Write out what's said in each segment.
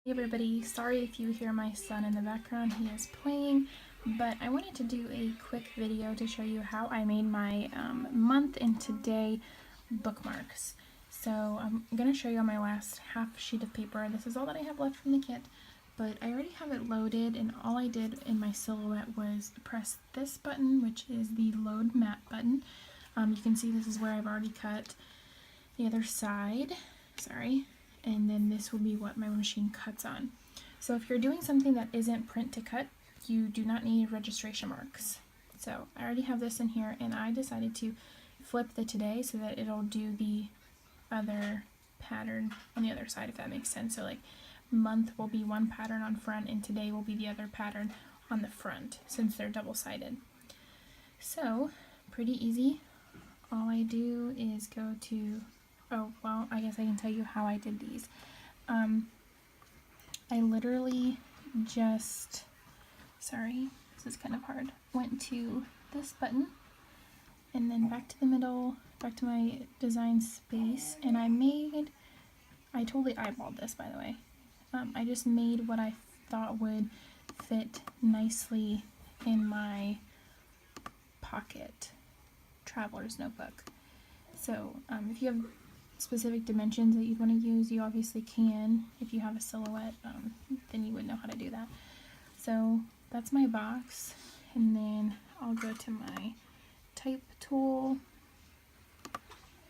Hey everybody, sorry if you hear my son in the background, he is playing, but I wanted to do a quick video to show you how I made my month and today bookmarks. So I'm going to show you on my last half sheet of paper. This is all that I have left from the kit, but I already have it loaded, and all I did in my silhouette was press this button, which is the load map button. You can see this is where I've already cut the other side, and then this will be what my machine cuts on. So if you're doing something that isn't print to cut, you do not need registration marks. So I already have this in here, and I decided to flip the today so that it'll do the other pattern on the other side, if that makes sense. So like month will be one pattern on front and today will be the other pattern on the front, since they're double-sided. So pretty easy. All I do is go to, oh, well, I guess I can tell you how I did these. I literally just, this is kind of hard, went to this button and then back to the middle, back to my design space, and I totally eyeballed this, by the way. I just made what I thought would fit nicely in my pocket traveler's notebook. So if you have specific dimensions that you'd want to use, you obviously can. If you have a silhouette, then you would know how to do that. So that's my box, and then I'll go to my type tool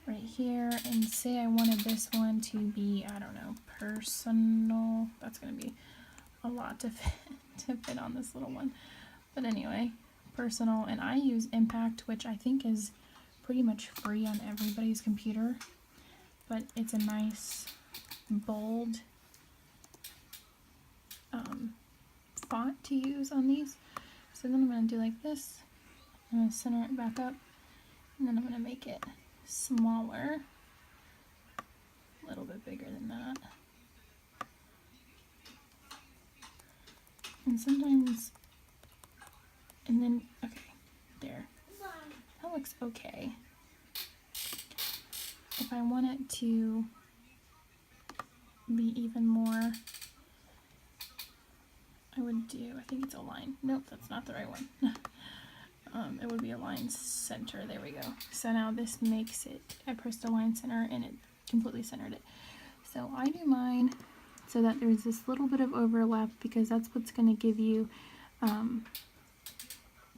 right here and say I wanted this one to be, I don't know, personal. That's going to be a lot to fit on this little one. But anyway, personal, and I use Impact, which I think is pretty much free on everybody's computer, but it's a nice bold font to use on these. So then I'm going to do like this. I'm going to center it back up, and then I'm going to make it smaller, a little bit bigger than that. And sometimes, and then, okay, there. That looks okay. If I want it to be even more, I would do, I think it's a line. Nope, that's not the right one. It would be a line center. There we go. So now this makes it, I pressed a line center and it completely centered it. So I do mine so that there's this little bit of overlap, because that's what's going to give you,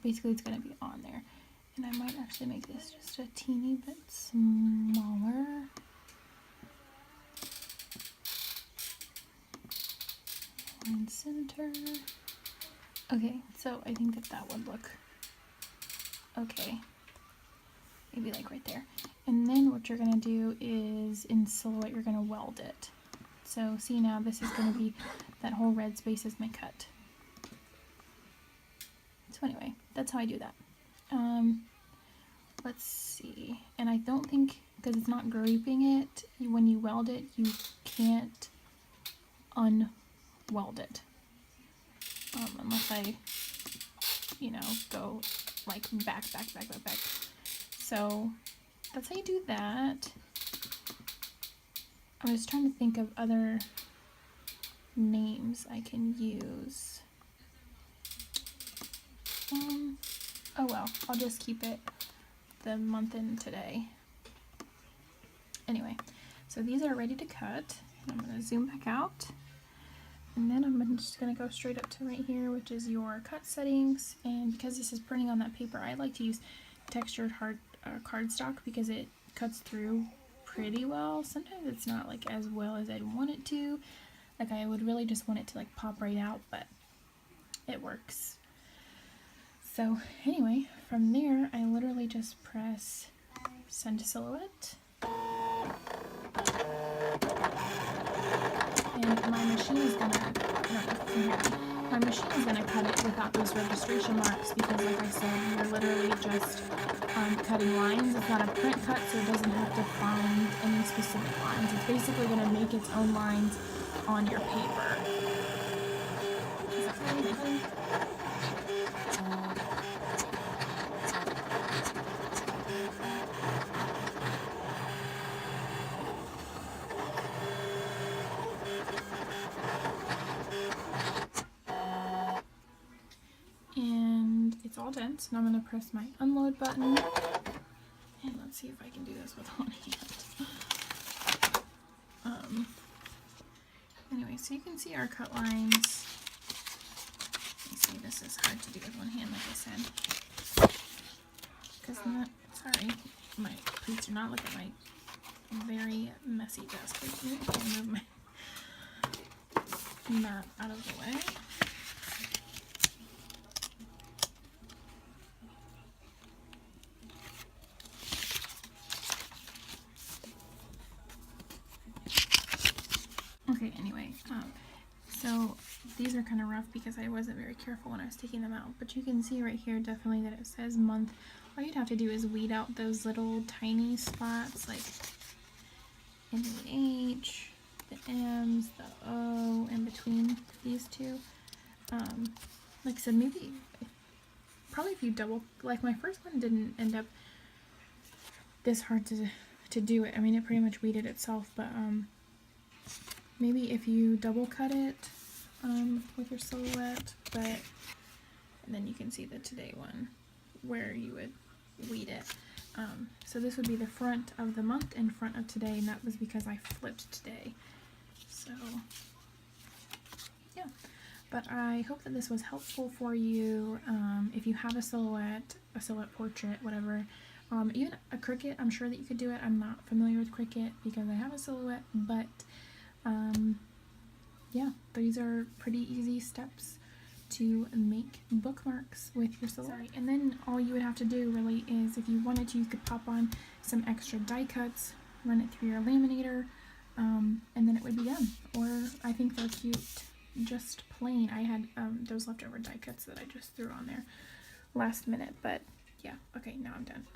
basically it's going to be on there. And I might actually make this just a teeny bit smaller. Line center. Okay, so I think that would look okay. Maybe like right there. And then what you're going to do is, in silhouette, you're going to weld it. So see, now this is going to be, that whole red space is my cut. So anyway, that's how I do that. Let's see, and I don't think, because it's not grouping it, when you weld it, you can't unweld it, unless I, go like back. So that's how you do that. I was trying to think of other names I can use. Oh well, I'll just keep it the month and today. Anyway, so these are ready to cut. I'm going to zoom back out, and then I'm just going to go straight up to right here, which is your cut settings. And because this is printing on that paper, I like to use textured cardstock, because it cuts through pretty well. Sometimes it's not like as well as I'd want it to. Like, I would really just want it to like pop right out, but it works. So anyway, from there, I literally just press send to silhouette, and my machine is gonna cut it without those registration marks, because like I said, you're literally just cutting lines. It's not a print cut, so it doesn't have to find any specific lines. It's basically gonna make its own lines on your paper. Is that anything? all done. So now I'm going to press my unload button. And let's see if I can do this with one hand. Anyway, so you can see our cut lines. You see, this is hard to do with one hand, like I said. Because sorry, please do not look at my very messy desk. Please move my mat out of the way. Okay, anyway, so these are kind of rough because I wasn't very careful when I was taking them out, but you can see right here definitely that it says month. All you'd have to do is weed out those little tiny spots, like in the H, the M's, the O, in between these two. Like I said, probably if you double, like my first one didn't end up this hard to do it. I mean, it pretty much weeded itself, but maybe if you double cut it with your silhouette, and then you can see the today one where you would weed it. So this would be the front of the month and front of today, and that was because I flipped today. So yeah, but I hope that this was helpful for you. If you have a silhouette portrait, whatever, even a Cricut, I'm sure that you could do it. I'm not familiar with Cricut because I have a silhouette, but yeah, these are pretty easy steps to make bookmarks with your silhouette. Sorry. And then all you would have to do really is, if you wanted to, you could pop on some extra die cuts, run it through your laminator, and then it would be done. Or I think they're cute just plain. I had those leftover die cuts that I just threw on there last minute, but yeah, okay, now I'm done.